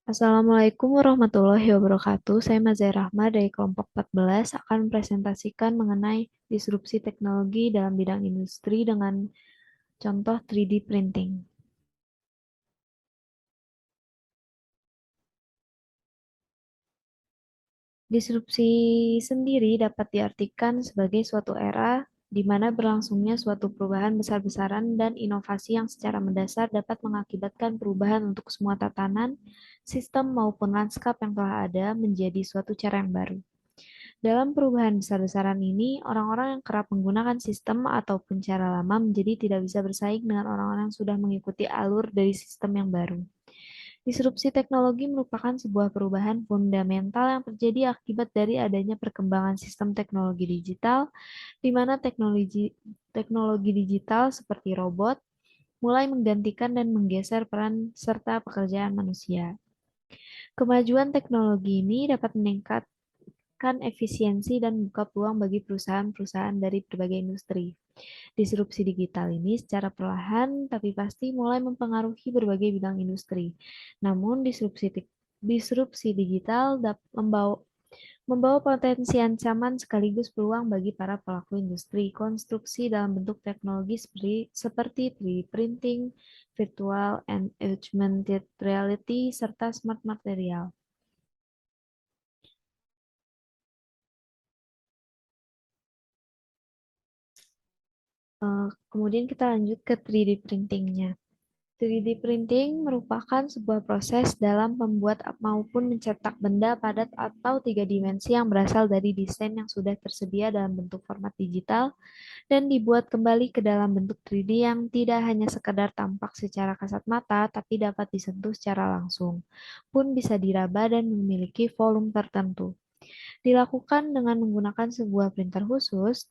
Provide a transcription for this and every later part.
Assalamualaikum warahmatullahi wabarakatuh. Saya Mazhar Rahma dari kelompok 14 akan mempresentasikan mengenai disrupsi teknologi dalam bidang industri dengan contoh 3D printing. Disrupsi sendiri dapat diartikan sebagai suatu era di mana berlangsungnya suatu perubahan besar-besaran dan inovasi yang secara mendasar dapat mengakibatkan perubahan untuk semua tatanan, sistem maupun lanskap yang telah ada menjadi suatu cara yang baru. Dalam perubahan besar-besaran ini, orang-orang yang kerap menggunakan sistem ataupun cara lama menjadi tidak bisa bersaing dengan orang-orang yang sudah mengikuti alur dari sistem yang baru. Disrupsi teknologi merupakan sebuah perubahan fundamental yang terjadi akibat dari adanya perkembangan sistem teknologi digital, di mana teknologi digital seperti robot mulai menggantikan dan menggeser peran serta pekerjaan manusia. Kemajuan teknologi ini dapat meningkatkan efisiensi dan membuka peluang bagi perusahaan-perusahaan dari berbagai industri. Disrupsi digital ini secara perlahan tapi pasti mulai mempengaruhi berbagai bidang industri. Namun disrupsi digital membawa potensi ancaman sekaligus peluang bagi para pelaku industri konstruksi dalam bentuk teknologi seperti 3D printing, virtual and augmented reality, serta smart material. Kemudian kita lanjut ke 3D printingnya. 3D printing merupakan sebuah proses dalam membuat maupun mencetak benda padat atau tiga dimensi yang berasal dari desain yang sudah tersedia dalam bentuk format digital dan dibuat kembali ke dalam bentuk 3D yang tidak hanya sekedar tampak secara kasat mata, tapi dapat disentuh secara langsung, pun bisa diraba dan memiliki volume tertentu. Dilakukan dengan menggunakan sebuah printer khusus,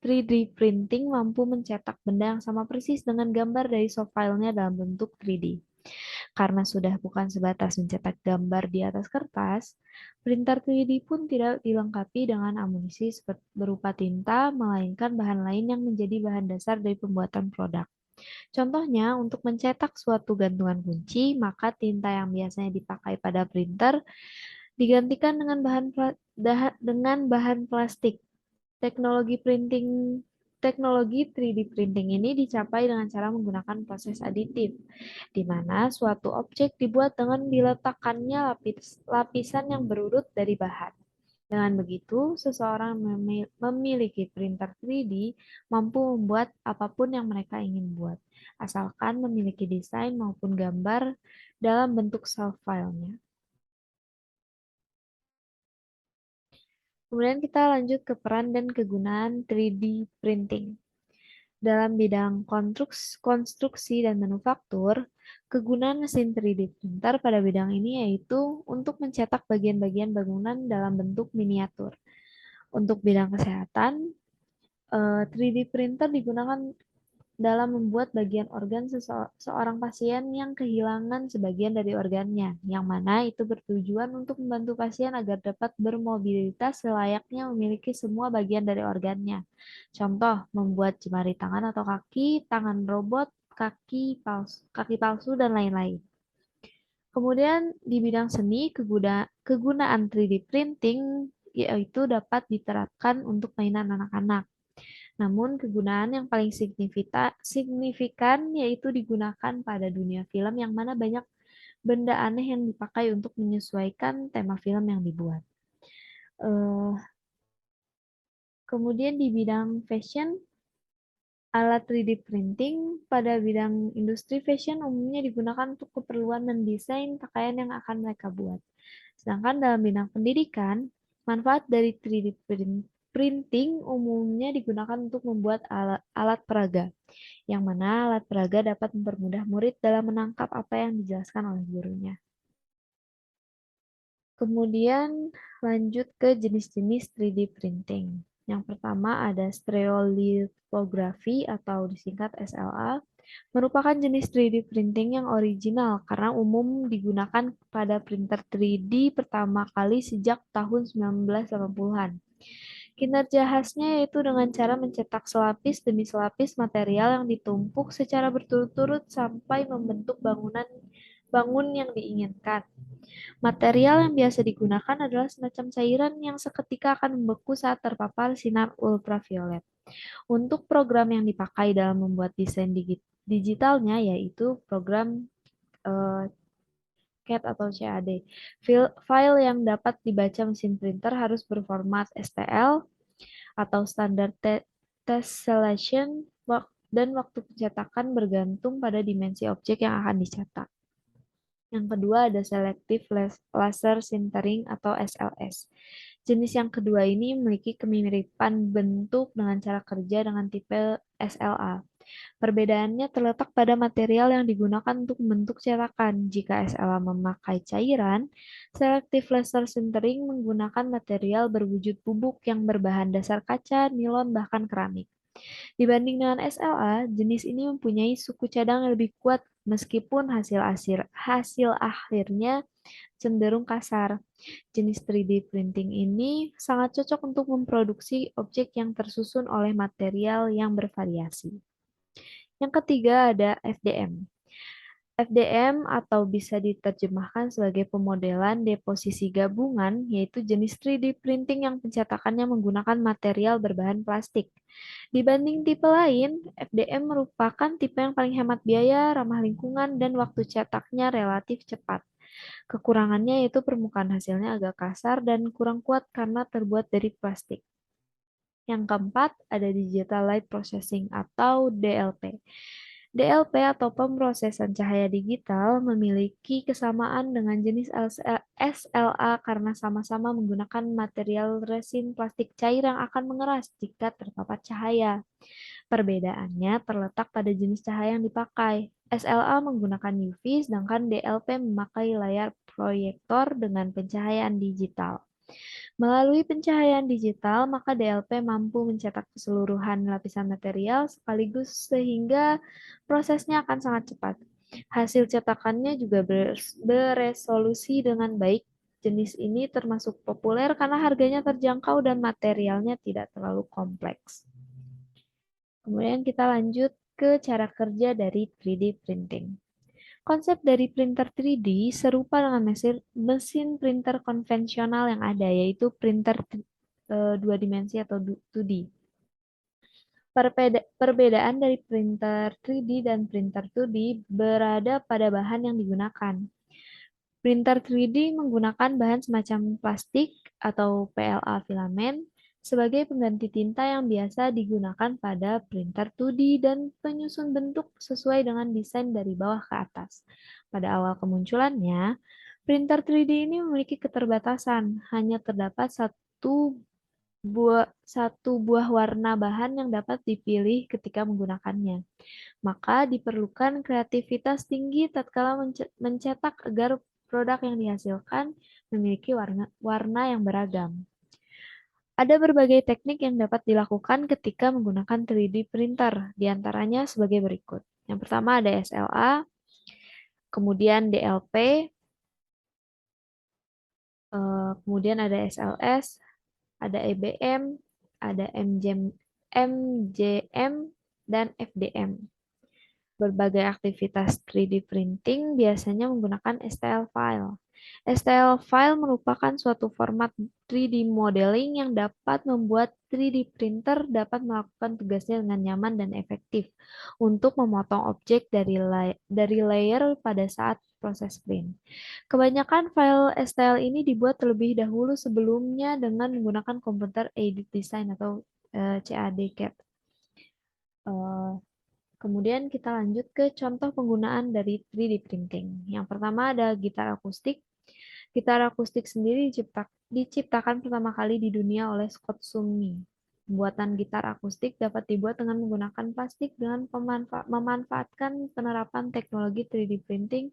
3D printing mampu mencetak benda yang sama persis dengan gambar dari soft file-nya dalam bentuk 3D. Karena sudah bukan sebatas mencetak gambar di atas kertas, printer 3D pun tidak dilengkapi dengan amunisi berupa tinta, melainkan bahan lain yang menjadi bahan dasar dari pembuatan produk. Contohnya, untuk mencetak suatu gantungan kunci, maka tinta yang biasanya dipakai pada printer digantikan dengan bahan plastik. Teknologi printing Teknologi 3D printing ini dicapai dengan cara menggunakan proses aditif, di mana suatu objek dibuat dengan diletakkannya lapisan yang berurut dari bahan. Dengan begitu, seseorang memiliki printer 3D mampu membuat apapun yang mereka ingin buat, asalkan memiliki desain maupun gambar dalam bentuk soft file-nya. Kemudian kita lanjut ke peran dan kegunaan 3D printing. Dalam bidang konstruksi dan manufaktur, kegunaan mesin 3D printer pada bidang ini yaitu untuk mencetak bagian-bagian bangunan dalam bentuk miniatur. Untuk bidang kesehatan, 3D printer digunakan dalam membuat bagian organ seorang pasien yang kehilangan sebagian dari organnya, yang mana itu bertujuan untuk membantu pasien agar dapat bermobilitas selayaknya memiliki semua bagian dari organnya. Contoh, membuat jemari tangan atau kaki, tangan robot, kaki palsu, dan lain-lain. Kemudian di bidang seni, kegunaan 3D printing yaitu dapat diterapkan untuk mainan anak-anak. Namun kegunaan yang paling signifikan yaitu digunakan pada dunia film yang mana banyak benda aneh yang dipakai untuk menyesuaikan tema film yang dibuat. Eh, Kemudian di bidang fashion, alat 3D printing pada bidang industri fashion umumnya digunakan untuk keperluan mendesain pakaian yang akan mereka buat. Sedangkan dalam bidang pendidikan, manfaat dari 3D printing umumnya digunakan untuk membuat alat peraga, yang mana alat peraga dapat mempermudah murid dalam menangkap apa yang dijelaskan oleh gurunya. Kemudian lanjut ke jenis-jenis 3D printing. Yang pertama ada stereolithography atau disingkat SLA, merupakan jenis 3D printing yang original karena umum digunakan pada printer 3D pertama kali sejak tahun 1980-an. Kinerja khasnya yaitu dengan cara mencetak selapis demi selapis material yang ditumpuk secara berturut-turut sampai membentuk bangunan bangun yang diinginkan. Material yang biasa digunakan adalah semacam cairan yang seketika akan membeku saat terpapar sinar ultraviolet. Untuk program yang dipakai dalam membuat desain digitalnya, yaitu program eh, CAD atau CAD. File yang dapat dibaca mesin printer harus berformat STL atau standar tessellation, dan waktu pencetakan bergantung pada dimensi objek yang akan dicetak. Yang kedua ada Selective Laser Sintering atau SLS. Jenis yang kedua ini memiliki kemiripan bentuk dengan cara kerja dengan tipe SLA. Perbedaannya terletak pada material yang digunakan untuk membentuk cetakan. Jika SLA memakai cairan, Selective Laser Sintering menggunakan material berwujud bubuk yang berbahan dasar kaca, nilon, bahkan keramik. Dibanding dengan SLA, jenis ini mempunyai suku cadang yang lebih kuat meskipun hasil akhirnya cenderung kasar. Jenis 3D printing ini sangat cocok untuk memproduksi objek yang tersusun oleh material yang bervariasi. Yang ketiga ada FDM. FDM atau bisa diterjemahkan sebagai pemodelan deposisi gabungan, yaitu jenis 3D printing yang pencetakannya menggunakan material berbahan plastik. Dibanding tipe lain, FDM merupakan tipe yang paling hemat biaya, ramah lingkungan, dan waktu cetaknya relatif cepat. Kekurangannya yaitu permukaan hasilnya agak kasar dan kurang kuat karena terbuat dari plastik. Yang keempat, ada Digital Light Processing atau DLP. DLP atau pemrosesan cahaya digital memiliki kesamaan dengan jenis SLA karena sama-sama menggunakan material resin plastik cair yang akan mengeras jika terpapar cahaya. Perbedaannya terletak pada jenis cahaya yang dipakai. SLA menggunakan UV, sedangkan DLP memakai layar proyektor dengan pencahayaan digital. Melalui pencahayaan digital, maka DLP mampu mencetak keseluruhan lapisan material sekaligus sehingga prosesnya akan sangat cepat. Hasil cetakannya juga beresolusi dengan baik. Jenis ini termasuk populer karena harganya terjangkau dan materialnya tidak terlalu kompleks. Kemudian kita lanjut ke cara kerja dari 3D printing. Konsep dari printer 3D serupa dengan mesin printer konvensional yang ada, yaitu printer dua dimensi atau 2D. Perbedaan dari printer 3D dan printer 2D berada pada bahan yang digunakan. Printer 3D menggunakan bahan semacam plastik atau PLA filamen sebagai pengganti tinta yang biasa digunakan pada printer 2D dan penyusun bentuk sesuai dengan desain dari bawah ke atas. Pada awal kemunculannya, printer 3D ini memiliki keterbatasan, hanya terdapat satu buah warna bahan yang dapat dipilih ketika menggunakannya. Maka diperlukan kreativitas tinggi tatkala mencetak agar produk yang dihasilkan memiliki warna yang beragam. Ada berbagai teknik yang dapat dilakukan ketika menggunakan 3D printer, diantaranya sebagai berikut. Yang pertama ada SLA, kemudian DLP, kemudian ada SLS, ada EBM, ada MGM, dan FDM. Berbagai aktivitas 3D printing biasanya menggunakan STL file. STL file merupakan suatu format 3D modeling yang dapat membuat 3D printer dapat melakukan tugasnya dengan nyaman dan efektif untuk memotong objek dari layer pada saat proses print. Kebanyakan file STL ini dibuat terlebih dahulu sebelumnya dengan menggunakan komputer aided design atau CAD CAD. Kemudian kita lanjut ke contoh penggunaan dari 3D printing. Yang pertama ada gitar akustik. Gitar akustik sendiri diciptakan pertama kali di dunia oleh Scott Sumney. Pembuatan gitar akustik dapat dibuat dengan menggunakan plastik dengan memanfaatkan penerapan teknologi 3D printing,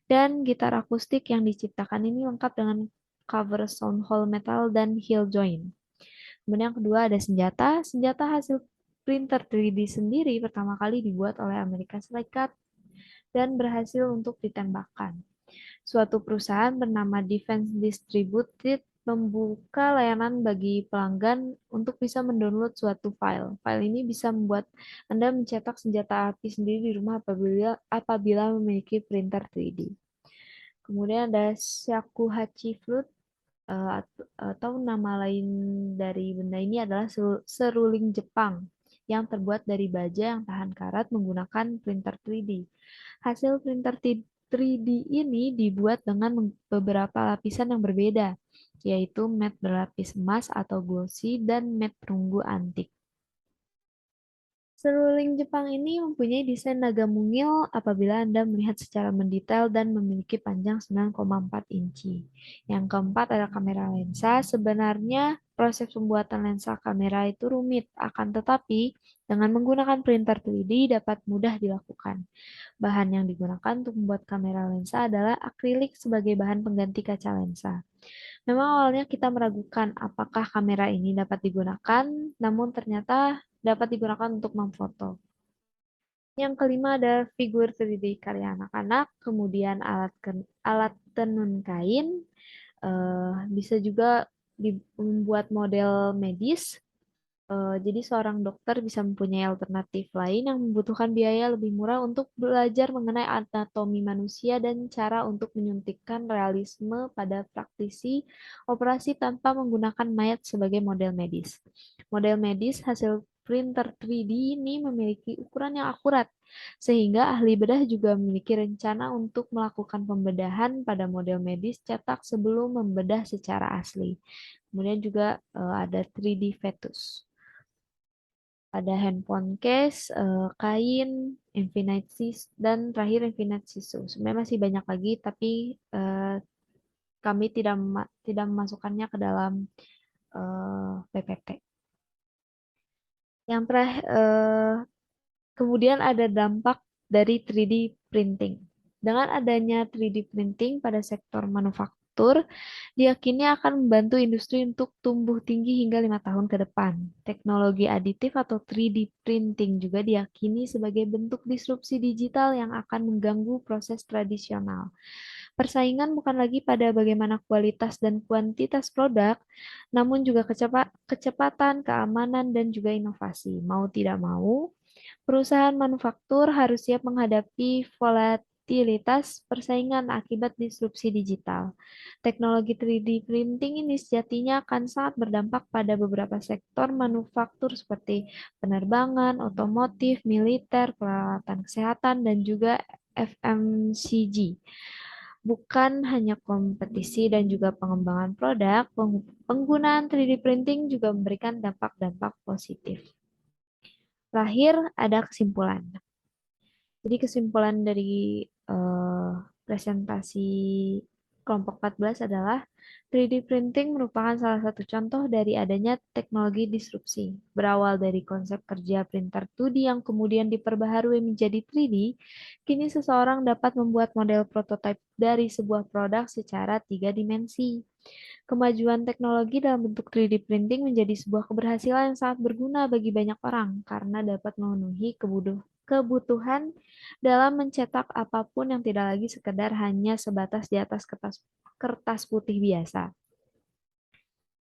dan gitar akustik yang diciptakan ini lengkap dengan cover sound hole metal dan heel joint. Kemudian yang kedua ada senjata. Senjata hasil printer 3D sendiri pertama kali dibuat oleh Amerika Serikat dan berhasil untuk ditembakkan. Suatu perusahaan bernama Defense Distributed membuka layanan bagi pelanggan untuk bisa mendownload suatu file. File ini bisa membuat Anda mencetak senjata api sendiri di rumah apabila memiliki printer 3D. Kemudian ada shakuhachi flute, atau nama lain dari benda ini adalah seruling Jepang yang terbuat dari baja yang tahan karat menggunakan printer 3D. Hasil printer 3D ini dibuat dengan beberapa lapisan yang berbeda, yaitu matte berlapis emas atau glossy dan matte perunggu antik. Seruling Jepang ini mempunyai desain naga mungil apabila Anda melihat secara mendetail dan memiliki panjang 9,4 inci. Yang keempat ada kamera lensa. Sebenarnya proses pembuatan lensa kamera itu rumit, akan tetapi dengan menggunakan printer 3D dapat mudah dilakukan. Bahan yang digunakan untuk membuat kamera lensa adalah akrilik sebagai bahan pengganti kaca lensa. Memang awalnya kita meragukan apakah kamera ini dapat digunakan, namun ternyata dapat digunakan untuk memfoto. Yang kelima ada figur 3D karya anak-anak, kemudian alat tenun kain, bisa juga membuat model medis. Jadi seorang dokter bisa mempunyai alternatif lain yang membutuhkan biaya lebih murah untuk belajar mengenai anatomi manusia dan cara untuk menyuntikkan realisme pada praktisi operasi tanpa menggunakan mayat sebagai model medis. Model medis hasil printer 3D ini memiliki ukuran yang akurat, sehingga ahli bedah juga memiliki rencana untuk melakukan pembedahan pada model medis cetak sebelum membedah secara asli. Kemudian juga ada 3D fetus. Ada handphone case, kain, infinite sis, dan terakhir infinite sisu. Sebenarnya masih banyak lagi, tapi kami tidak memasukkannya ke dalam PPT. Yang terakhir, kemudian ada dampak dari 3D printing. Dengan adanya 3D printing pada sektor manufaktur, diyakini akan membantu industri untuk tumbuh tinggi hingga 5 tahun ke depan. Teknologi aditif atau 3D printing juga diyakini sebagai bentuk disrupsi digital yang akan mengganggu proses tradisional. Persaingan bukan lagi pada bagaimana kualitas dan kuantitas produk, namun juga kecepatan, keamanan, dan juga inovasi. Mau tidak mau, perusahaan manufaktur harus siap menghadapi volatilitas persaingan akibat disrupsi digital. Teknologi 3D printing ini sejatinya akan sangat berdampak pada beberapa sektor manufaktur seperti penerbangan, otomotif, militer, peralatan kesehatan, dan juga FMCG. Bukan hanya kompetisi dan juga pengembangan produk, penggunaan 3D printing juga memberikan dampak-dampak positif. Terakhir, ada kesimpulan. Jadi kesimpulan dari eh, presentasi kelompok 14 adalah 3D printing merupakan salah satu contoh dari adanya teknologi disrupsi. Berawal dari konsep kerja printer 2D yang kemudian diperbaharui menjadi 3D, kini seseorang dapat membuat model prototipe dari sebuah produk secara 3 dimensi. Kemajuan teknologi dalam bentuk 3D printing menjadi sebuah keberhasilan yang sangat berguna bagi banyak orang karena dapat memenuhi kebutuhan dalam mencetak apapun yang tidak lagi sekedar hanya sebatas di atas kertas putih biasa.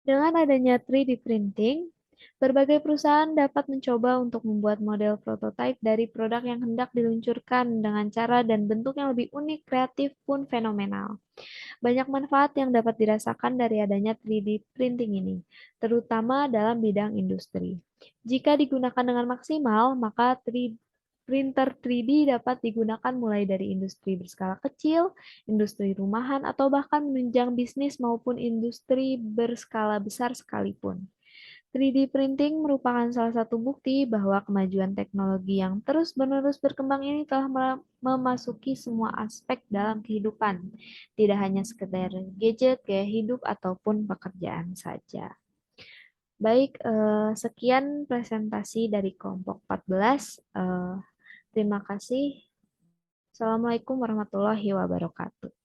Dengan adanya 3D printing, berbagai perusahaan dapat mencoba untuk membuat model prototipe dari produk yang hendak diluncurkan dengan cara dan bentuk yang lebih unik, kreatif, pun fenomenal. Banyak manfaat yang dapat dirasakan dari adanya 3D printing ini, terutama dalam bidang industri. Jika digunakan dengan maksimal, maka printer 3D dapat digunakan mulai dari industri berskala kecil, industri rumahan, atau bahkan menunjang bisnis maupun industri berskala besar sekalipun. 3D printing merupakan salah satu bukti bahwa kemajuan teknologi yang terus-menerus berkembang ini telah memasuki semua aspek dalam kehidupan, tidak hanya sekedar gadget, gaya hidup, ataupun pekerjaan saja. Baik, sekian presentasi dari kelompok 14. Terima kasih. Assalamualaikum warahmatullahi wabarakatuh.